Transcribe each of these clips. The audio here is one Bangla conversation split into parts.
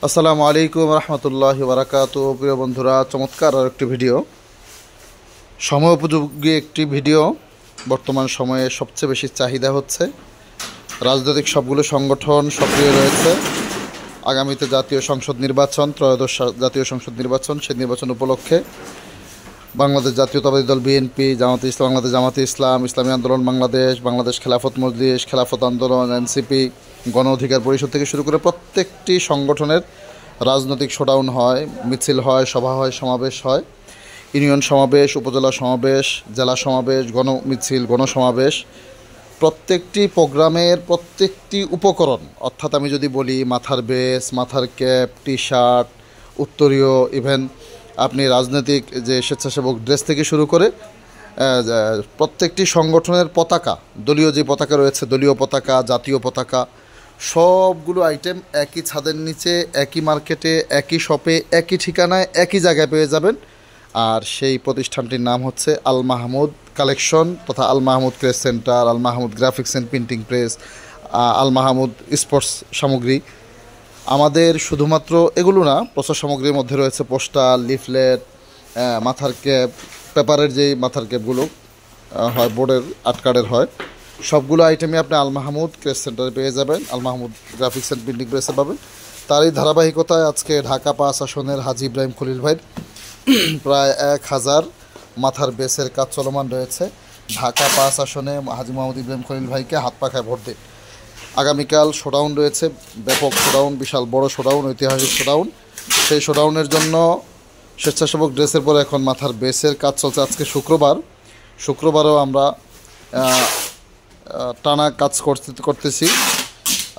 আসসালামু আলাইকুম রহমতুল্লাহি বারাকাতু। প্রিয় বন্ধুরা, চমৎকার আর একটি ভিডিও, সময় উপযোগী একটি ভিডিও। বর্তমান সময়ে সবচেয়ে বেশি চাহিদা হচ্ছে। রাজনৈতিক সবগুলো সংগঠন সক্রিয় রয়েছে। আগামীতে জাতীয় সংসদ নির্বাচন, ত্রয়োদশ জাতীয় সংসদ নির্বাচন, সেই নির্বাচন উপলক্ষে বাংলাদেশ জাতীয়তাবাদী দল বিএনপি, জামাতে ইসলাম, বাংলাদেশ জামাতে ইসলাম, ইসলামী আন্দোলন বাংলাদেশ, বাংলাদেশ খেলাফত মজলিস, খেলাফত আন্দোলন, এনসিপি, গণ অধিকার পরিষদ থেকে শুরু করে প্রত্যেকটি সংগঠনের রাজনৈতিক শোডাউন হয়, মিছিল হয়, সভা হয়, সমাবেশ হয়, ইউনিয়ন সমাবেশ, উপজেলা সমাবেশ, জেলা সমাবেশ, গণ মিছিল, গণসমাবেশ। প্রত্যেকটি প্রোগ্রামের প্রত্যেকটি উপকরণ, অর্থাৎ আমি যদি বলি মাথার বেস, মাথার ক্যাপ, টি শার্ট, উত্তরীয়, ইভেন আপনি রাজনৈতিক যে স্বেচ্ছাসেবক ড্রেস থেকে শুরু করে প্রত্যেকটি সংগঠনের পতাকা, দলীয় যে পতাকা রয়েছে, দলীয় পতাকা, জাতীয় পতাকা, সবগুলো আইটেম একই ছাদের নিচে, একই মার্কেটে, একই শপে, একই ঠিকানায়, একই জায়গায় পেয়ে যাবেন। আর সেই প্রতিষ্ঠানটির নাম হচ্ছে আল মাহমুদ কালেকশন তথা Al Mahmud press centre, Al Mahmud graphics and printing press, Al Mahmud sports সামগ্রী। আমাদের শুধুমাত্র এগুলো না, প্রচার সামগ্রীর মধ্যে রয়েছে পোস্টার, লিফলেট, মাথার ক্যাপ, পেপারের যেই মাথার ক্যাপগুলো হয়, বোর্ডের আটকার্ডের হয়, সবগুলো আইটেমই আপনি আল মাহমুদ প্রেস সেন্টারে পেয়ে যাবেন, আল মাহমুদ গ্রাফিক্স অ্যান্ড প্রিন্টিং প্রেসে পাবেন। তারই ধারাবাহিকতায় আজকে ঢাকা 5 আসনের হাজী ইব্রাহিম খলিল ভাইয়ের প্রায় 1000 মাথার বেসের কাজ চলমান রয়েছে। ঢাকা 5 আসনে হাজী মোহাম্মদ ইব্রাহিম খলিল ভাইকে হাত পাখায় ভোট দিন। আগামীকাল শোডাউন রয়েছে, ব্যাপক শোডাউন, বিশাল বড় শোডাউন, ঐতিহাসিক শোডাউন। সেই শোডাউনের জন্য স্বেচ্ছাসেবক ড্রেসের পরে এখন মাথার বেসের কাজ চলছে। আজকে শুক্রবারও আমরা টানা কাজ করতেছি।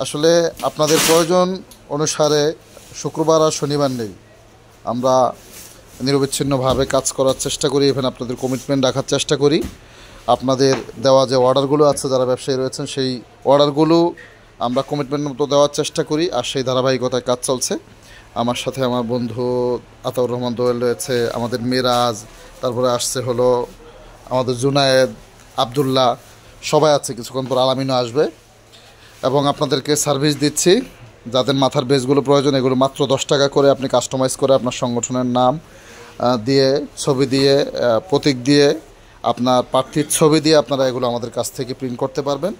আসলে আপনাদের প্রয়োজন অনুসারে শুক্রবার আর শনিবার নেই, আমরা নিরবিচ্ছিন্নভাবে কাজ করার চেষ্টা করি, ইভেন আপনাদের কমিটমেন্ট রাখার চেষ্টা করি। আপনাদের দেওয়া যে অর্ডারগুলো আছে, যারা ব্যবসায়ী রয়েছেন, সেই অর্ডারগুলো আমরা কমিটমেন্ট মতো দেওয়ার চেষ্টা করি, আর সেই ধারাবাহিকতায় কাজ চলছে। আমার সাথে আমার বন্ধু আতাউর রহমান দোয়েল রয়েছে, আমাদের মিরাজ, তারপরে আসছে হলো আমাদের জুনায়েদ, আবদুল্লাহ, সবাই আছে। কিছুক্ষণ পর আলামিনও আসবে এবং আপনাদেরকে সার্ভিস দিচ্ছি। যাদের মাথার বেসগুলো প্রয়োজন, এগুলো মাত্র 10 টাকা করে আপনি কাস্টমাইজ করে আপনার সংগঠনের নাম দিয়ে, ছবি দিয়ে, প্রতীক দিয়ে, আপনার প্রার্থীর ছবি দিয়ে আপনারা এগুলো আমাদের কাছ থেকে প্রিন্ট করতে পারবেন।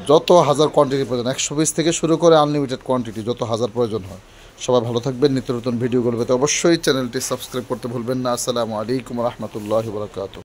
যত হাজার কোয়ান্টিটি প্রয়োজন, 120 থেকে শুরু করে আনলিমিটেড কোয়ান্টিটি, যত হাজার প্রয়োজন হয়। সবাই ভালো থাকবেন। নিত্য নতুন ভিডিওগুলো পেতে অবশ্যই চ্যানেলটি সাবস্ক্রাইব করতে ভুলবেন না। আসসালামু আলাইকুম রহমতুল্লাহি ওয়া বারাকাতুহু।